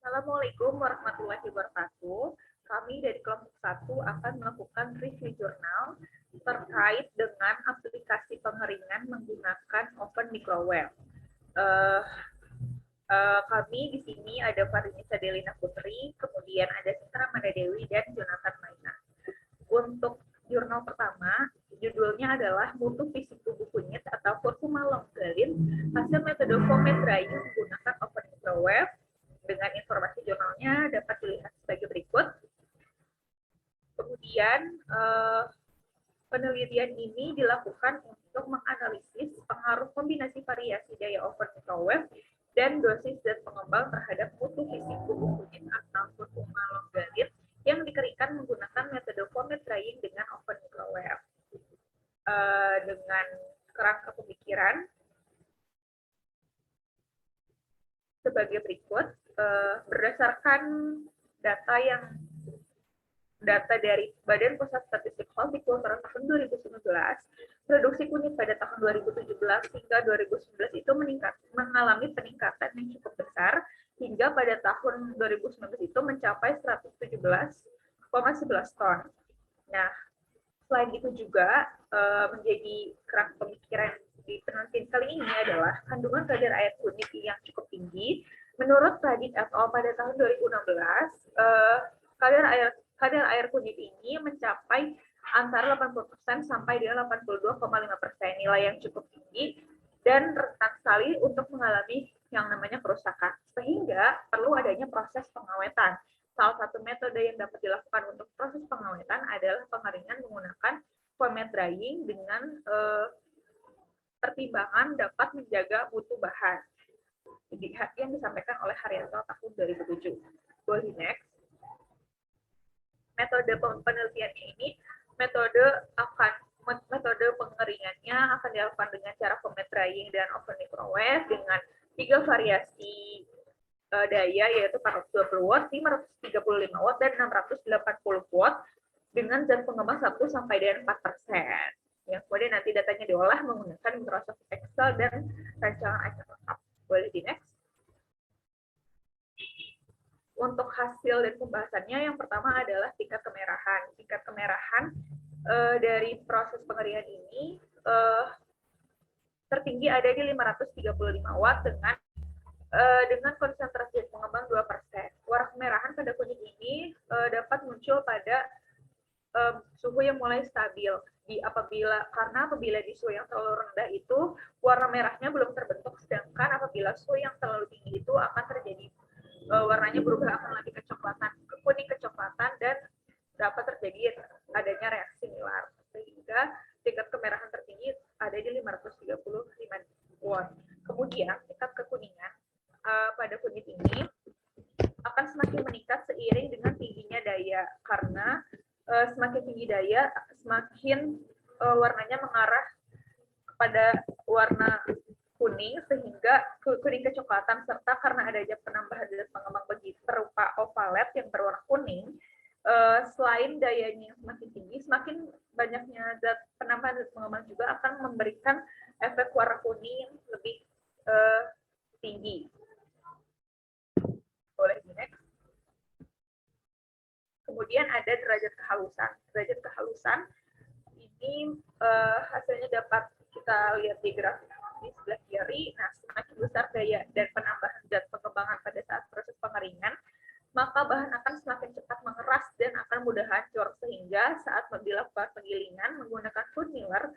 Assalamualaikum warahmatullahi wabarakatuh. Kami dari kelompok 1 akan melakukan review jurnal terkait dengan aplikasi pengeringan menggunakan oven microwave. Kami di sini ada Farinisa Delina Putri, kemudian ada Sinta Ramada Dewi, dan Jonathan Maina. Untuk jurnal pertama, judulnya adalah Mutu Fisik Tubuh Kunyit atau Curcuma longicalis, hasil metode foam drying menggunakan oven microwave. Dengan informasi jurnalnya dapat dilihat sebagai berikut. Kemudian penelitian ini dilakukan untuk menganalisis pengaruh kombinasi variasi daya oven microwave dan dosis zat pengembang terhadap mutu fisik tubuh kunyit atau Curcuma longicalis yang dikeringkan menggunakan metode foam drying dengan oven microwave. Dengan kerangka pemikiran sebagai berikut. Berdasarkan data dari Badan Pusat Statistik Hortikultura tahun 2019, produksi kunyit pada tahun 2017 hingga 2019 itu mengalami peningkatan yang cukup besar hingga pada tahun 2019 itu mencapai 117,11 ton. Nah, selain itu juga menjadi kerangka pemikiran di penelitian kali ini adalah kandungan kadar air kunyit yang cukup tinggi. Menurut Radit et al. Pada tahun 2016, kadar air kunyit ini mencapai antara 80% sampai dengan 82,5%, nilai yang cukup tinggi dan rentan sekali untuk mengalami yang namanya kerusakan, sehingga perlu adanya proses pengawetan. Salah satu metode yang dapat dilakukan untuk proses pengawetan adalah pengeringan menggunakan foam drying dengan pertimbangan dapat menjaga mutu bahan. Yang disampaikan oleh Haryanto tahun 2007. Boleh next. Metode penelitiannya ini, metode pengeringannya akan dilakukan dengan cara foam drying dan oven microwave dengan 3 variasi daya, yaitu 420 watt, 535 watt, dan 680 watt dengan zat pengembang 1 sampai dengan 4%. Yang kemudian nanti datanya diolah menggunakan Microsoft Excel dan rancangan Excel lengkap. Boleh di next. Untuk hasil dan pembahasannya, yang pertama adalah tingkat kemerahan. Tingkat kemerahan dari proses pengeringan ini tertinggi ada di 535 watt dengan konsentrasi pengembang 2%. Warna kemerahan pada kunyit ini dapat muncul pada suhu yang mulai stabil. Karena apabila di suhu yang terlalu rendah itu warna merahnya belum terbentuk, sedangkan apabila suhu yang terlalu tinggi itu akan terjadi warnanya berubah, akan lebih kecoklatan, kuning kecoklatan, dan dapat terjadi adanya reaksi Maillard, sehingga tingkat kemerahan tertinggi ada di 535 watt. Kemudian tingkat kekuningan pada kunyit ini akan semakin meningkat seiring dengan tingginya daya, karena semakin tinggi daya, semakin warnanya mengarah kepada warna kuning, sehingga kuning kecoklatan, serta karena adanya penambahan zat pengembang berupa ovalet yang berwarna kuning. Selain dayanya yang semakin tinggi, semakin banyaknya penambahan zat pengembang juga akan memberikan efek warna kuning lebih tinggi. Boleh di next. Kemudian ada derajat kehalusan. Derajat kehalusan ini hasilnya dapat kita lihat di grafik di sebelah kiri. Nah, semakin besar daya dan penambahan zat pengembangan pada saat proses pengeringan, maka bahan akan semakin cepat mengeras dan akan mudah hancur, sehingga saat dilakukan penggilingan menggunakan food miller,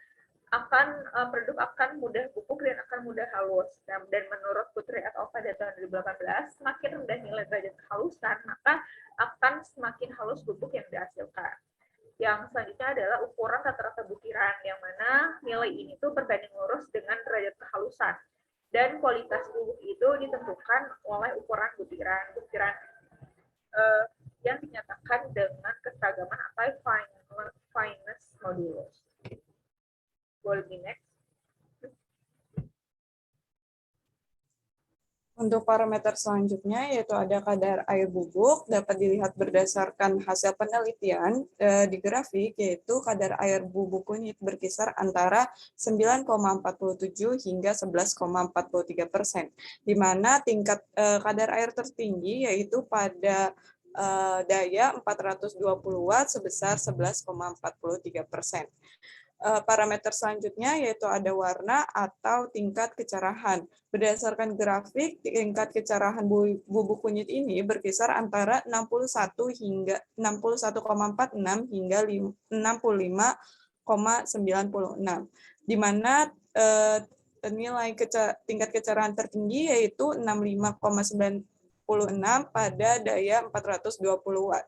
produk akan mudah bubuk dan akan mudah halus. Dan menurut Putri et al. Pada tahun 2018, semakin rendah nilai derajat kehalusan, maka akan semakin halus bubuk yang dihasilkan. Yang selanjutnya adalah ukuran rata-rata butiran, yang mana nilai ini tuh berbanding lurus dengan derajat kehalusan. Dan kualitas bubuk itu ditentukan oleh ukuran butiran yang dinyatakan dengan keseragaman atau fineness modulus. Boleh di next. Untuk parameter selanjutnya yaitu ada kadar air bubuk, dapat dilihat berdasarkan hasil penelitian di grafik, yaitu kadar air bubuk kunyit berkisar antara 9,47 hingga 11,43%, di mana tingkat kadar air tertinggi yaitu pada daya 420 watt sebesar 11,43%. Parameter selanjutnya yaitu ada warna atau tingkat kecerahan. Berdasarkan grafik, tingkat kecerahan bubuk kunyit ini berkisar antara 61,46 hingga 65,96, di mana nilai tingkat kecerahan tertinggi yaitu 65,96 pada daya 420 watt.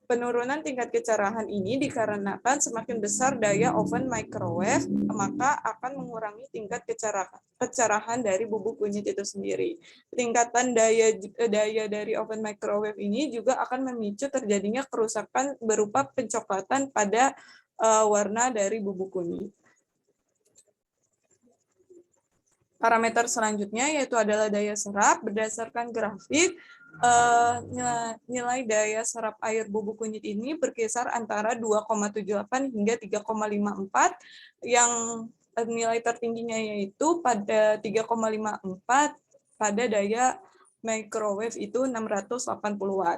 Penurunan tingkat kecerahan ini dikarenakan semakin besar daya oven microwave, maka akan mengurangi tingkat kecerahan dari bubuk kunyit itu sendiri. Tingkatan daya dari oven microwave ini juga akan memicu terjadinya kerusakan berupa pencoklatan pada warna dari bubuk kunyit. Parameter selanjutnya yaitu adalah daya serap. Berdasarkan grafik, nilai daya serap air bubuk kunyit ini berkisar antara 2,78 hingga 3,54, yang nilai tertingginya yaitu pada 3,54 pada daya microwave itu 680 watt.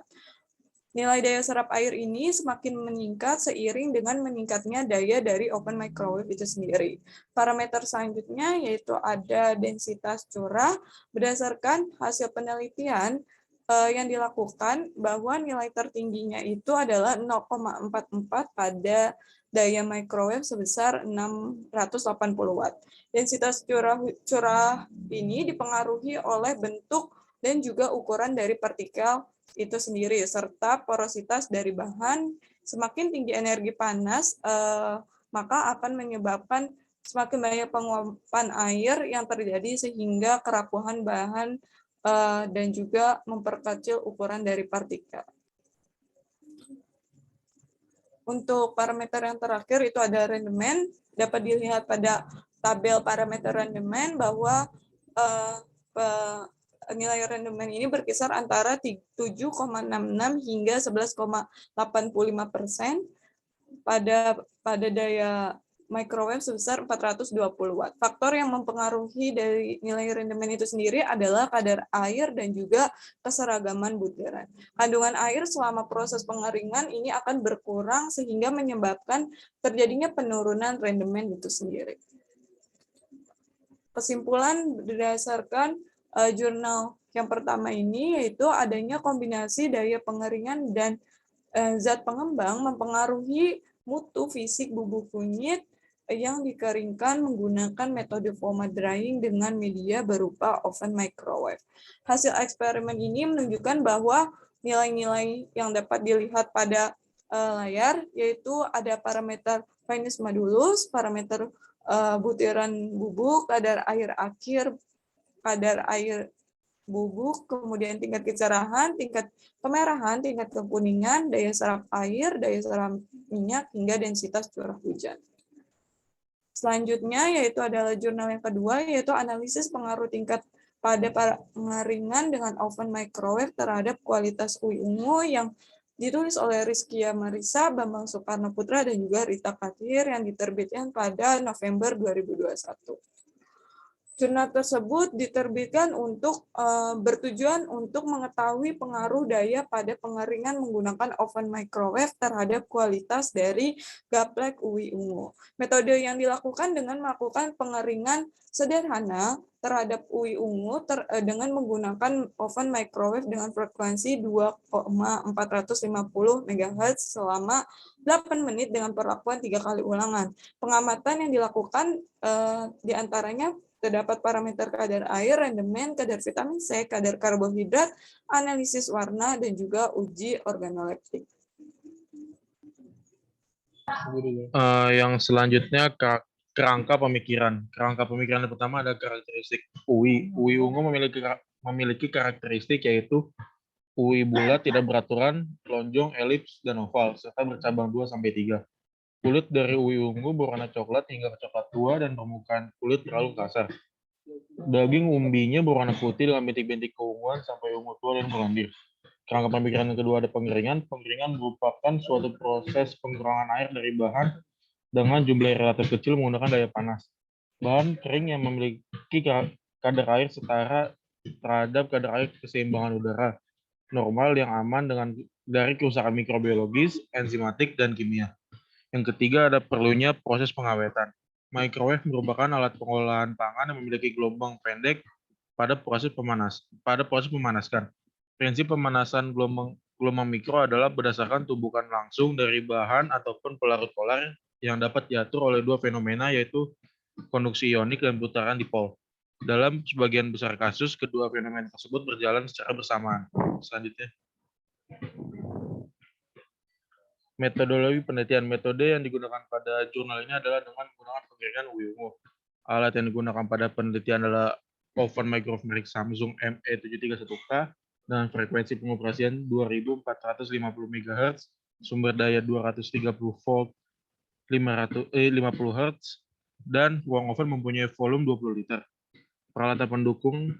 Nilai daya serap air ini semakin meningkat seiring dengan meningkatnya daya dari oven microwave itu sendiri. Parameter selanjutnya yaitu ada densitas curah. Berdasarkan hasil penelitian yang dilakukan, bahwa nilai tertingginya itu adalah 0,44 pada daya microwave sebesar 680 watt. Densitas curah ini dipengaruhi oleh bentuk dan juga ukuran dari partikel itu sendiri, serta porositas dari bahan. Semakin tinggi energi panas, maka akan menyebabkan semakin banyak penguapan air yang terjadi sehingga kerapuhan bahan dan juga memperkecil ukuran dari partikel. Untuk parameter yang terakhir itu ada rendemen. Dapat dilihat pada tabel parameter rendemen bahwa nilai rendemen ini berkisar antara 7,66 hingga 11,85% pada daya microwave sebesar 420 watt. Faktor yang mempengaruhi dari nilai rendemen itu sendiri adalah kadar air dan juga keseragaman butiran. Kandungan air selama proses pengeringan ini akan berkurang sehingga menyebabkan terjadinya penurunan rendemen itu sendiri. Kesimpulan berdasarkan jurnal yang pertama ini yaitu adanya kombinasi daya pengeringan dan zat pengembang mempengaruhi mutu fisik bubuk kunyit yang dikeringkan menggunakan metode foam drying dengan media berupa oven microwave. Hasil eksperimen ini menunjukkan bahwa nilai-nilai yang dapat dilihat pada layar yaitu ada parameter fineness modulus, parameter butiran bubuk, kadar air akhir, kadar air bubuk, kemudian tingkat kecerahan, tingkat kemerahan, tingkat kekuningan, daya serap air, daya serap minyak, hingga densitas curah hujan. Selanjutnya yaitu adalah jurnal yang kedua, yaitu analisis pengaruh tingkat pada pengeringan dengan oven microwave terhadap kualitas UI ungu yang ditulis oleh Rizkia Marisa, Bambang Soekarno Putra, dan juga Rita Kathir yang diterbitkan pada November 2021. Jurnal tersebut diterbitkan untuk bertujuan untuk mengetahui pengaruh daya pada pengeringan menggunakan oven microwave terhadap kualitas dari gaplek UI ungu. Metode yang dilakukan dengan melakukan pengeringan sederhana terhadap UI ungu dengan menggunakan oven microwave dengan frekuensi 2,450 MHz selama 8 menit dengan perlakuan 3 kali ulangan. Pengamatan yang dilakukan diantaranya terdapat parameter kadar air, rendemen, kadar vitamin C, kadar karbohidrat, analisis warna, dan juga uji organoleptik. Yang selanjutnya kerangka pemikiran. Kerangka pemikiran yang pertama ada karakteristik UI. UI ungu memiliki karakteristik yaitu UI bulat, tidak beraturan, lonjong, elips, dan oval, serta bercabang 2-3. Kulit dari UI ungu berwarna coklat hingga coklat tua dan permukaan kulit terlalu kasar. Daging umbinya berwarna putih dengan bintik-bintik keunguan sampai ungu tua dan berlendir. Kerangka pemikiran yang kedua ada pengeringan. Pengeringan merupakan suatu proses pengurangan air dari bahan dengan jumlah air relatif kecil menggunakan daya panas. Bahan kering yang memiliki kadar air setara terhadap kadar air keseimbangan udara normal yang aman dari kerusakan mikrobiologis, enzimatik, dan kimia. Yang ketiga ada perlunya proses pengawetan. Microwave merupakan alat pengolahan pangan yang memiliki gelombang pendek pada proses pemanaskan. Prinsip pemanasan gelombang mikro adalah berdasarkan tumbukan langsung dari bahan ataupun pelarut polar yang dapat diatur oleh dua fenomena, yaitu konduksi ionik dan putaran dipol. Dalam sebagian besar kasus, kedua fenomena tersebut berjalan secara bersamaan. Selanjutnya, metodologi penelitian. Metode yang digunakan pada jurnal ini adalah dengan menggunakan pengeringan ubi ungu. Alat yang digunakan pada penelitian adalah oven microwave merek Samsung ME731K dengan frekuensi pengoperasian 2450 MHz, sumber daya 230 volt 50 Hz, dan ruang oven mempunyai volume 20 liter. Peralatan pendukung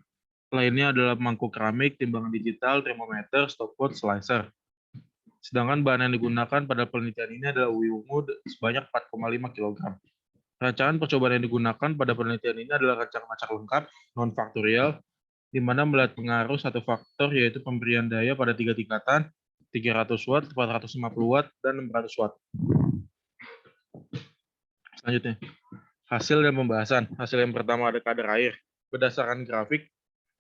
lainnya adalah mangkuk keramik, timbangan digital, termometer, stopwatch, slicer. Sedangkan bahan yang digunakan pada penelitian ini adalah ubi ungu sebanyak 4,5 kg. Rancangan percobaan yang digunakan pada penelitian ini adalah rancangan acak lengkap, non-faktorial, di mana melihat pengaruh satu faktor, yaitu pemberian daya pada 3 tingkatan, 300 watt, 450 watt, dan 600 watt. Selanjutnya, hasil dan pembahasan. Hasil yang pertama ada kadar air. Berdasarkan grafik,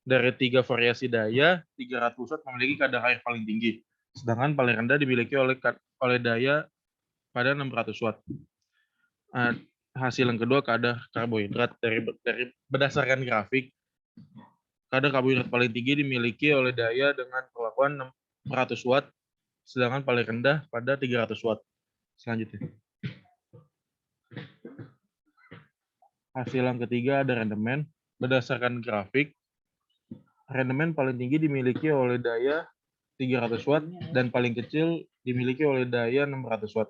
dari 3 variasi daya, 300 watt memiliki kadar air paling tinggi, sedangkan paling rendah dimiliki oleh daya pada 600 watt. Hasil yang kedua kadar karbohidrat. Dari berdasarkan grafik, kadar karbohidrat paling tinggi dimiliki oleh daya dengan perlakuan 600 watt, sedangkan paling rendah pada 300 watt. Selanjutnya, hasil yang ketiga ada rendemen. Berdasarkan grafik, rendemen paling tinggi dimiliki oleh daya 300 watt dan paling kecil dimiliki oleh daya 600 watt.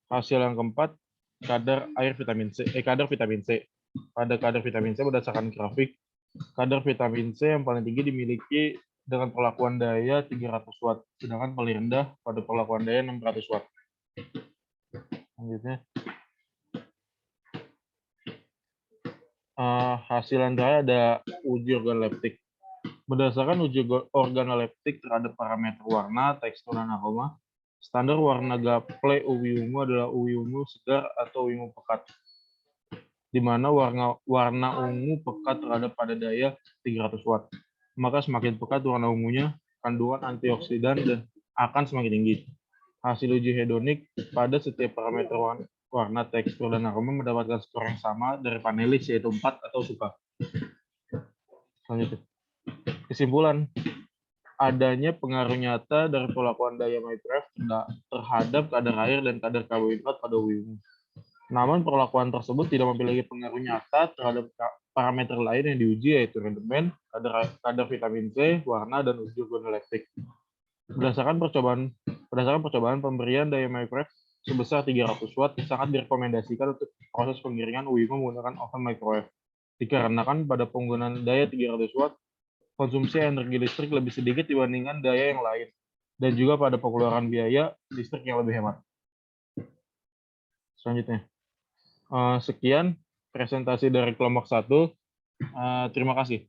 Hasil yang keempat, kadar vitamin C. Pada kadar vitamin C berdasarkan grafik, kadar vitamin C yang paling tinggi dimiliki dengan perlakuan daya 300 watt, sedangkan paling rendah pada perlakuan daya 600 watt. Selanjutnya, hasil yang terakhir ada uji organoleptik. Berdasarkan uji organoleptik terhadap parameter warna, tekstur, dan aroma, standar warna gaple ubi ungu adalah ubi ungu segar atau ubi ungu pekat, di mana warna ungu pekat terhadap pada daya 300 watt. Maka semakin pekat warna ungunya, kandungan antioksidan dan akan semakin tinggi. Hasil uji hedonik pada setiap parameter warna, tekstur, dan aroma mendapatkan skor yang sama dari panelis, yaitu 4 atau suka. Selanjutnya, kesimpulan, adanya pengaruh nyata dari perlakuan daya microwave terhadap kadar air dan kadar karbohidrat pada ubi ungu. Namun perlakuan tersebut tidak memiliki pengaruh nyata terhadap parameter lain yang diuji, yaitu rendemen, kadar vitamin C, warna, dan uji organoleptik. Berdasarkan percobaan pemberian daya microwave sebesar 300 watt sangat direkomendasikan untuk proses penggiringan ubi ungu menggunakan oven microwave. Dikarenakan pada penggunaan daya 300 watt, konsumsi energi listrik lebih sedikit dibandingkan daya yang lain, dan juga pada pengeluaran biaya listrik yang lebih hemat. Selanjutnya, sekian presentasi dari kelompok 1. Terima kasih.